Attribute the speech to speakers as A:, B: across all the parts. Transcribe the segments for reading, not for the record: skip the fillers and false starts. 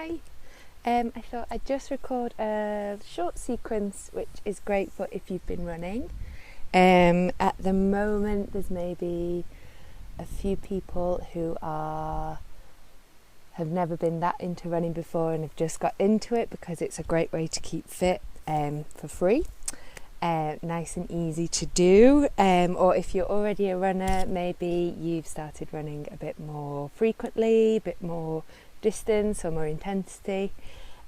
A: Hi. I thought I'd just record a short sequence which is great for if you've been running. At the moment there's maybe a few people who have never been that into running before and have just got into it because it's a great way to keep fit for free. Nice and easy to do, or if you're already a runner, maybe you've started running a bit more frequently, a bit more distance or more intensity.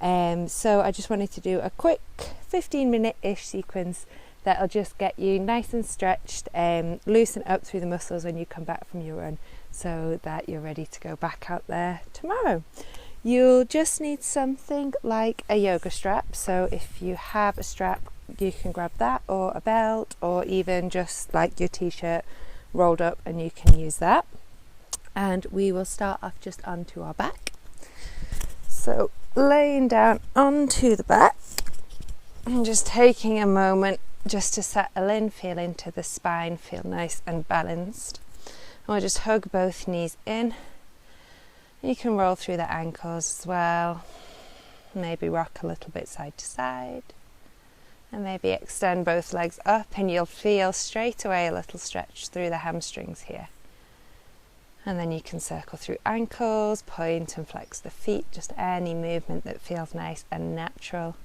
A: So I just wanted to do a quick 15-minute-ish sequence that'll just get you nice and stretched, loosen up through the muscles when you come back from your run so that you're ready to go back out there tomorrow. You'll just need something like a yoga strap, so if you have a strap you can grab that, or a belt, or even just like your t-shirt rolled up and you can use that. And we will start off just onto our back. So laying down onto the back and just taking a moment just to settle in, feel into the spine, feel nice and balanced. And we'll just hug both knees in. You can roll through the ankles as well, maybe rock a little bit side to side, and maybe extend both legs up, and you'll feel straight away a little stretch through the hamstrings here. And then you can circle through ankles, point and flex the feet, just any movement that feels nice and natural.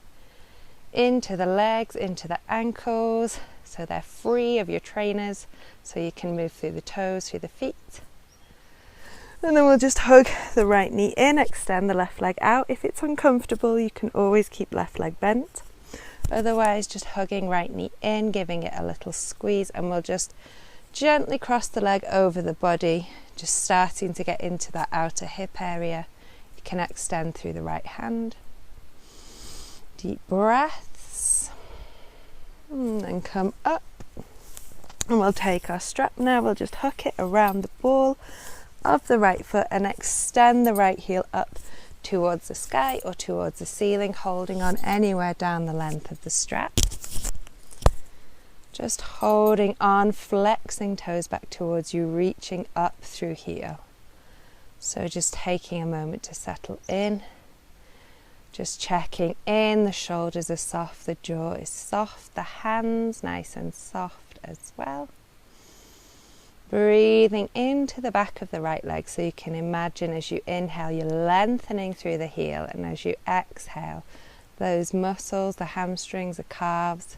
A: Into the legs, into the ankles, so they're free of your trainers, so you can move through the toes, through the feet. And then we'll just hug the right knee in, extend the left leg out. If it's uncomfortable, you can always keep left leg bent. Otherwise, just hugging right knee in, giving it a little squeeze, and we'll just gently cross the leg over the body, just starting to get into that outer hip area. You can extend through the right hand. Deep breaths. And come up. And we'll take our strap now, we'll just hook it around the ball of the right foot and extend the right heel up towards the sky or towards the ceiling, holding on anywhere down the length of the strap. Just holding on, flexing toes back towards you, reaching up through heel. So just taking a moment to settle in. Just checking in, the shoulders are soft, the jaw is soft, the hands nice and soft as well. Breathing into the back of the right leg, so you can imagine as you inhale you're lengthening through the heel, and as you exhale those muscles, the hamstrings, the calves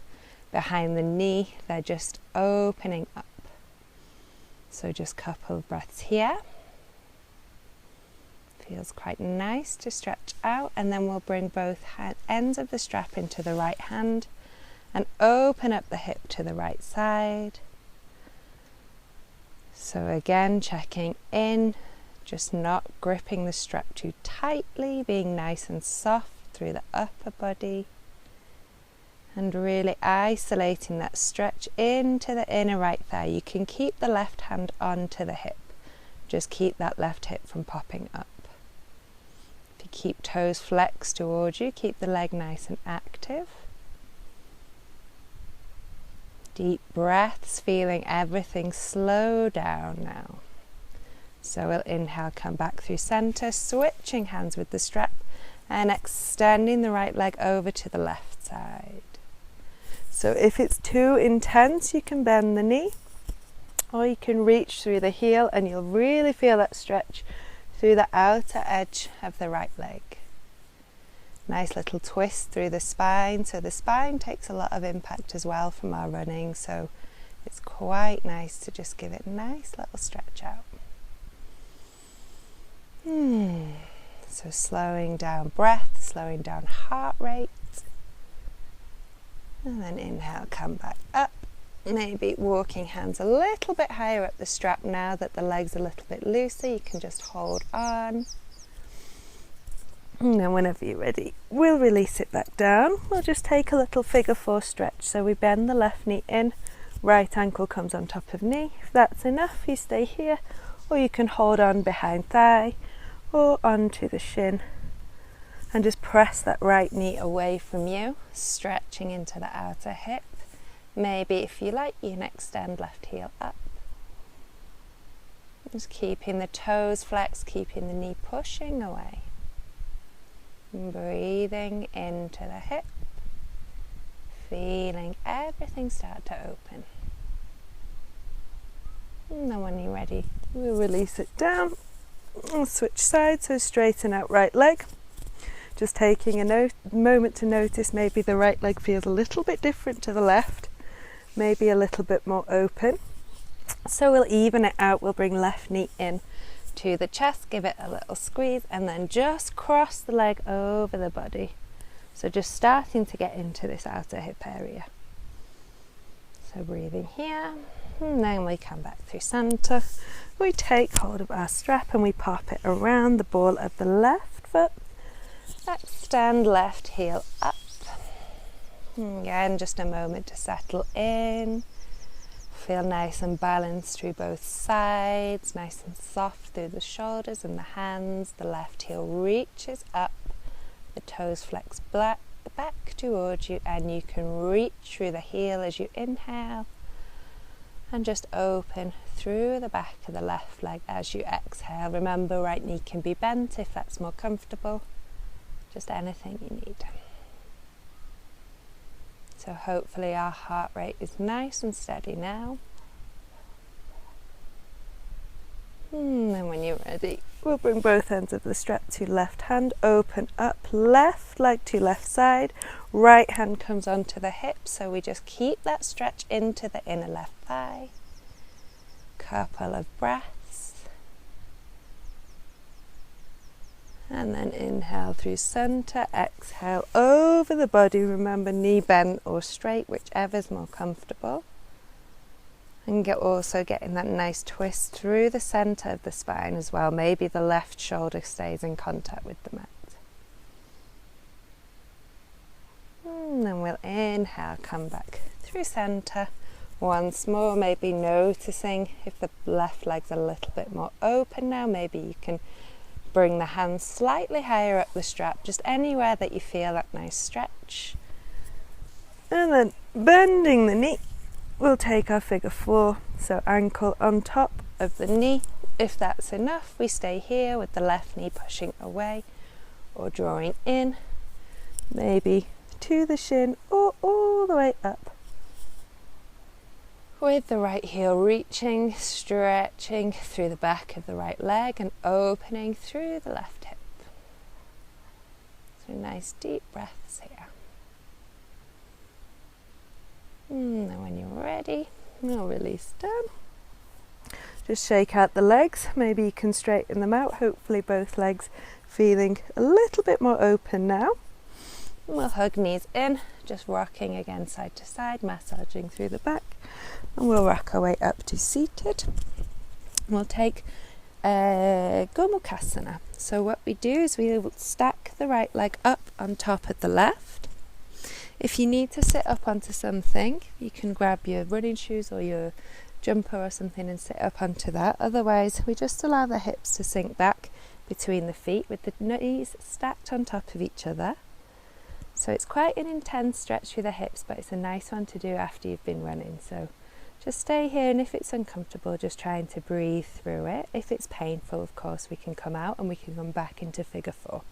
A: behind the knee, they're just opening up. So just a couple of breaths here. Feels quite nice to stretch out, and then we'll bring both ends of the strap into the right hand and open up the hip to the right side. So again, checking in, just not gripping the strap too tightly, being nice and soft through the upper body, and really isolating that stretch into the inner right thigh. You can keep the left hand onto the hip, just keep that left hip from popping up. If you keep toes flexed towards you, keep the leg nice and active. Deep breaths, feeling everything slow down now. So we'll inhale, come back through center, switching hands with the strap and extending the right leg over to the left side. So if it's too intense, you can bend the knee, or you can reach through the heel and you'll really feel that stretch through the outer edge of the right leg. Nice little twist through the spine, so the spine takes a lot of impact as well from our running, so it's quite nice to just give it a nice little stretch out. So slowing down breath, slowing down heart rate, and then inhale, come back up, maybe walking hands a little bit higher up the strap. Now that the leg's a little bit looser, you can just hold on. And then whenever you're ready, we'll release it back down. We'll just take a little figure 4 stretch. So we bend the left knee in, right ankle comes on top of knee. If that's enough, you stay here, or you can hold on behind thigh or onto the shin and just press that right knee away from you, stretching into the outer hip. Maybe if you like, you can extend left heel up. Just keeping the toes flexed, keeping the knee pushing away. Breathing into the hip, feeling everything start to open. And then when you're ready, we'll release it down and switch sides, so straighten out right leg. Just taking a moment to notice maybe the right leg feels a little bit different to the left, maybe a little bit more open. So we'll even it out, we'll bring left knee in to the chest, give it a little squeeze, and then just cross the leg over the body. So just starting to get into this outer hip area. So breathing here, and then we come back through centre. We take hold of our strap and we pop it around the ball of the left foot. Extend left heel up. Again, just a moment to settle in. Feel nice and balanced through both sides, nice and soft through the shoulders and the hands. The left heel reaches up, the toes flex back towards you, and you can reach through the heel as you inhale, and just open through the back of the left leg as you exhale. Remember, right knee can be bent if that's more comfortable, just anything you need. So hopefully our heart rate is nice and steady now. And when you're ready, we'll bring both ends of the strap to left hand, open up left leg to left side, right hand comes onto the hip, so we just keep that stretch into the inner left thigh. Couple of breaths. And then inhale through centre, exhale over the body. Remember, knee bent or straight, whichever's more comfortable. And also getting that nice twist through the centre of the spine as well. Maybe the left shoulder stays in contact with the mat. And then we'll inhale, come back through centre. Once more, maybe noticing if the left leg's a little bit more open now. Maybe you can bring the hands slightly higher up the strap, just anywhere that you feel that nice stretch. And then bending the knee, we'll take our figure four, so ankle on top of the knee. If that's enough, we stay here with the left knee pushing away or drawing in, maybe to the shin or all the way up. With the right heel reaching, stretching through the back of the right leg and opening through the left hip. So nice deep breaths here. And then when you're ready, we'll release down. Just shake out the legs. Maybe you can straighten them out. Hopefully both legs feeling a little bit more open now. And we'll hug knees in, just rocking again side to side, massaging through the back. And we'll rock our way up to seated. We'll take Gomukhasana. So what we do is we will stack the right leg up on top of the left. If you need to sit up onto something, you can grab your running shoes or your jumper or something and sit up onto that. Otherwise, we just allow the hips to sink back between the feet with the knees stacked on top of each other. So it's quite an intense stretch through the hips, but it's a nice one to do after you've been running. So just stay here, and if it's uncomfortable, just trying to breathe through it. If it's painful, of course, we can come out and we can come back into figure four.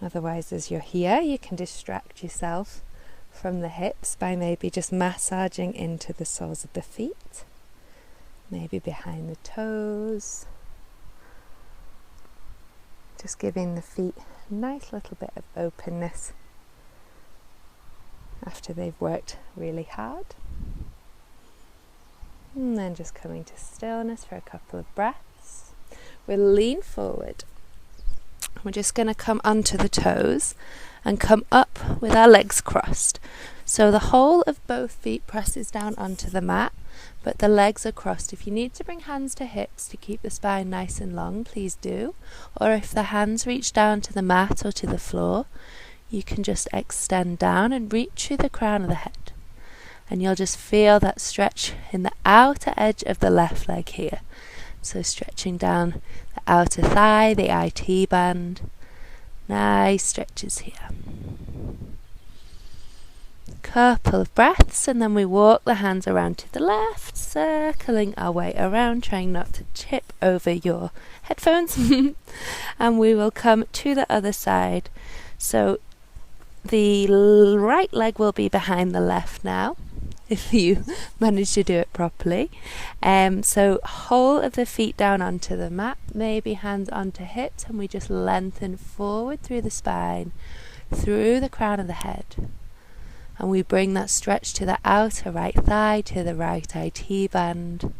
A: Otherwise, as you're here, you can distract yourself from the hips by maybe just massaging into the soles of the feet, maybe behind the toes. Just giving the feet a nice little bit of openness after they've worked really hard. And then just coming to stillness for a couple of breaths. We'll lean forward. We're just going to come onto the toes and come up with our legs crossed. So the whole of both feet presses down onto the mat, but the legs are crossed. If you need to bring hands to hips to keep the spine nice and long, please do. Or if the hands reach down to the mat or to the floor, you can just extend down and reach through the crown of the head. And you'll just feel that stretch in the outer edge of the left leg here. So stretching down the outer thigh, the IT band. Nice stretches here. Couple of breaths, and then we walk the hands around to the left, circling our way around, trying not to chip over your headphones. And we will come to the other side. So the right leg will be behind the left now, if you manage to do it properly. So whole of the feet down onto the mat, maybe hands onto hips, and we just lengthen forward through the spine, through the crown of the head. And we bring that stretch to the outer right thigh, to the right IT band,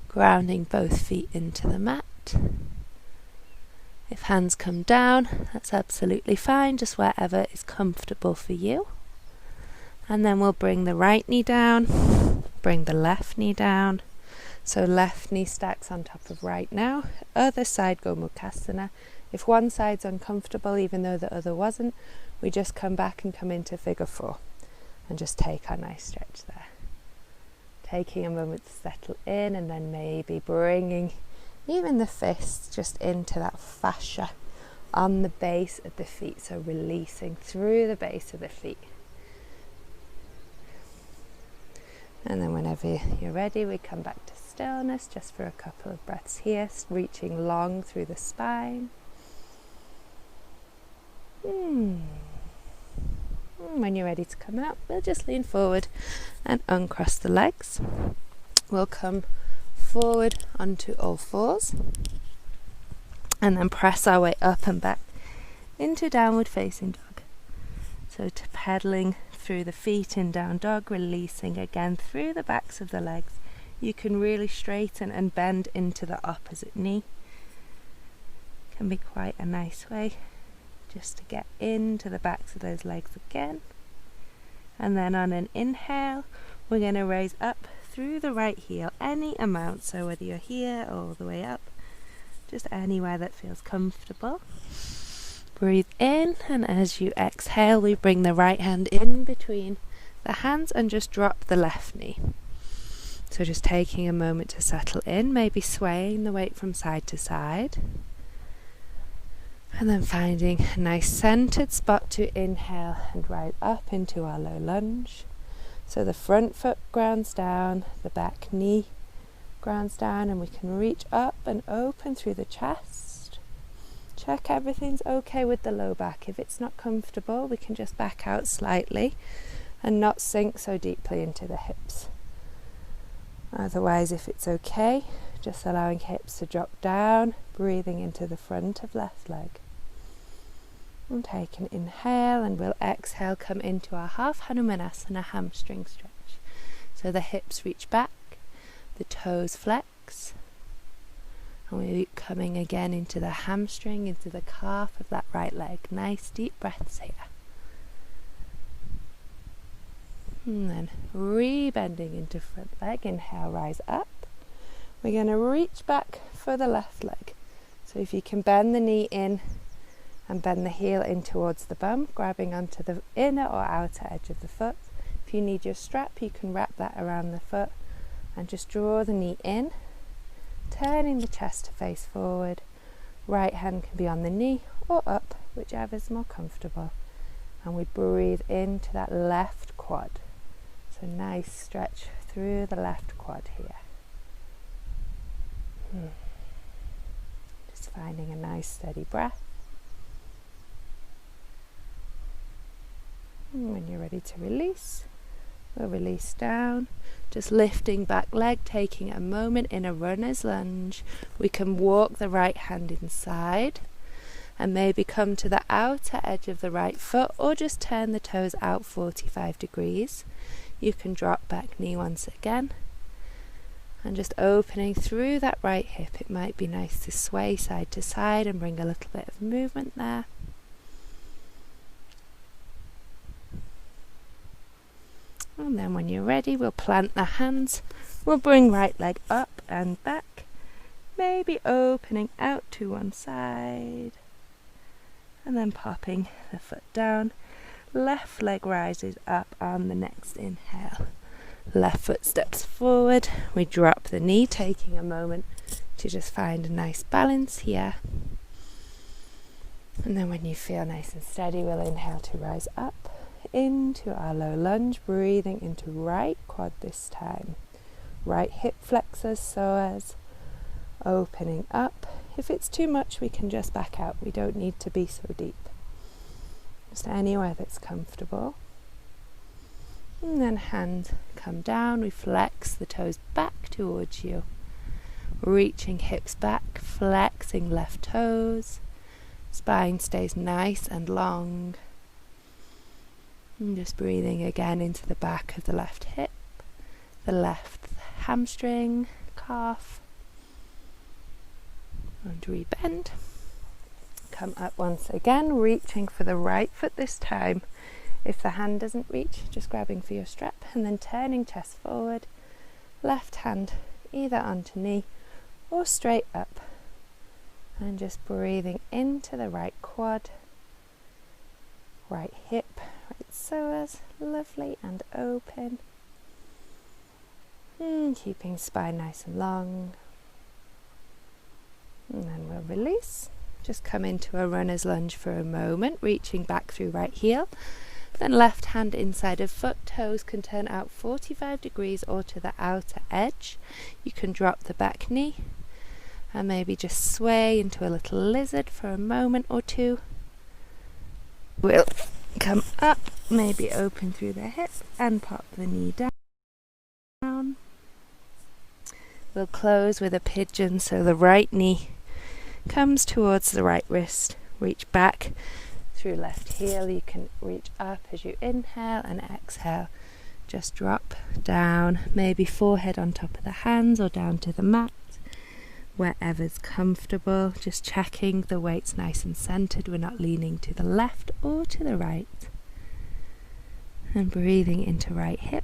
A: grounding both feet into the mat. If hands come down, that's absolutely fine, just wherever is comfortable for you. And then we'll bring the right knee down, bring the left knee down. So left knee stacks on top of right now. Other side, Gomukhasana. If one side's uncomfortable, even though the other wasn't, we just come back and come into figure 4 and just take our nice stretch there. Taking a moment to settle in, and then maybe bringing even the fists just into that fascia on the base of the feet. So releasing through the base of the feet. And then whenever you're ready, we come back to stillness just for a couple of breaths here, reaching long through the spine. When you're ready to come out, we'll just lean forward and uncross the legs. We'll come forward onto all fours and then press our way up and back into downward facing dog. So to pedaling through the feet in down dog, releasing again through the backs of the legs. You can really straighten and bend into the opposite knee. Can be quite a nice way just to get into the backs of those legs again. And then on an inhale, we're going to raise up through the right heel any amount. So whether you're here or all the way up, just anywhere that feels comfortable. Breathe in, and as you exhale, we bring the right hand in between the hands and just drop the left knee. So just taking a moment to settle in, maybe swaying the weight from side to side. And then finding a nice centered spot to inhale and right up into our low lunge. So the front foot grounds down, the back knee grounds down, and we can reach up and open through the chest. Check everything's okay with the low back. If it's not comfortable, we can just back out slightly and not sink so deeply into the hips. Otherwise, if it's okay, just allowing hips to drop down, breathing into the front of left leg. And take an inhale, and we'll exhale, come into our half Hanumanasana hamstring stretch. So the hips reach back, the toes flex, and we're coming again into the hamstring, into the calf of that right leg. Nice deep breaths here. And then re-bending into front leg. Inhale, rise up. We're going to reach back for the left leg. So if you can bend the knee in and bend the heel in towards the bum, grabbing onto the inner or outer edge of the foot. If you need your strap, you can wrap that around the foot and just draw the knee in, turning the chest to face forward. Right hand can be on the knee or up, whichever is more comfortable. And we breathe into that left quad. So nice stretch through the left quad here. Just finding a nice steady breath. And when you're ready to release, we'll release down. Just lifting back leg, taking a moment in a runner's lunge. We can walk the right hand inside and maybe come to the outer edge of the right foot, or just turn the toes out 45 degrees. You can drop back knee once again and just opening through that right hip. It might be nice to sway side to side and bring a little bit of movement there. And then when you're ready, we'll plant the hands. We'll bring right leg up and back, maybe opening out to one side, and then popping the foot down. Left leg rises up on the next inhale. Left foot steps forward. We drop the knee, taking a moment to just find a nice balance here. And then when you feel nice and steady, we'll inhale to rise up. into our low lunge, breathing into right quad this time. Right hip flexors, psoas, opening up. If it's too much, we can just back out. We don't need to be so deep. Just anywhere that's comfortable. And then hands come down, we flex the toes back towards you. Reaching hips back, flexing left toes. Spine stays nice and long. And just breathing again into the back of the left hip, the left hamstring, calf. And rebend. Come up once again, reaching for the right foot this time. If the hand doesn't reach, just grabbing for your strap and then turning chest forward. Left hand either onto knee or straight up. And just breathing into the right quad, right hip, right psoas, lovely and open. Keeping spine nice and long. And then we'll release. Just come into a runner's lunge for a moment, reaching back through right heel. Then left hand inside of foot, toes can turn out 45 degrees or to the outer edge. You can drop the back knee and maybe just sway into a little lizard for a moment or two. We'll come up, maybe open through the hip and pop the knee down. We'll close with a pigeon, so the right knee comes towards the right wrist. Reach back through left heel. You can reach up as you inhale and exhale. Just drop down, maybe forehead on top of the hands or down to the mat, wherever's comfortable. Just checking the weight's nice and centered. We're not leaning to the left or to the right. And breathing into right hip.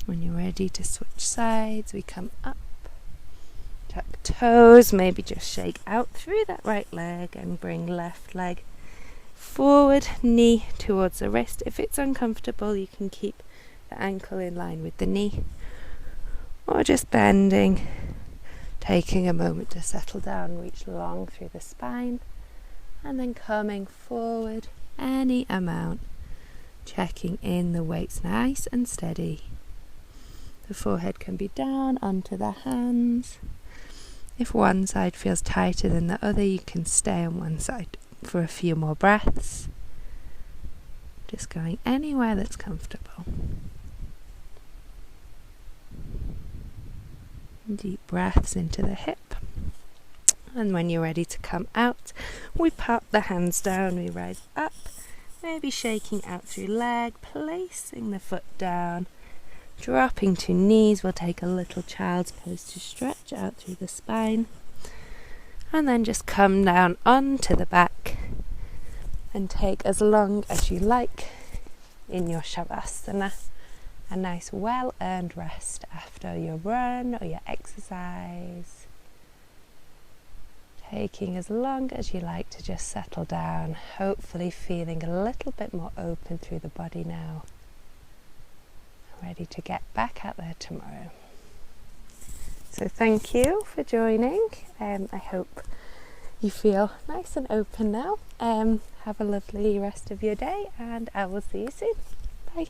A: When you're ready to switch sides, we come up, tuck toes, maybe just shake out through that right leg and bring left leg forward, knee towards the wrist. If it's uncomfortable, you can keep the ankle in line with the knee, or just bending, taking a moment to settle down, reach long through the spine, and then coming forward any amount, checking in the weight's nice and steady. The forehead can be down onto the hands. If one side feels tighter than the other, you can stay on one side for a few more breaths. Just going anywhere that's comfortable. Deep breaths into the hip. And when you're ready to come out, we pop the hands down, we rise up, maybe shaking out through leg, placing the foot down. Dropping to knees, we'll take a little child's pose to stretch out through the spine. And then just come down onto the back and take as long as you like in your Shavasana. A nice well-earned rest after your run or your exercise. Taking as long as you like to just settle down, hopefully feeling a little bit more open through the body now. Ready to get back out there tomorrow. So thank you for joining. I hope you feel nice and open now. Have a lovely rest of your day, and I will see you soon. Bye.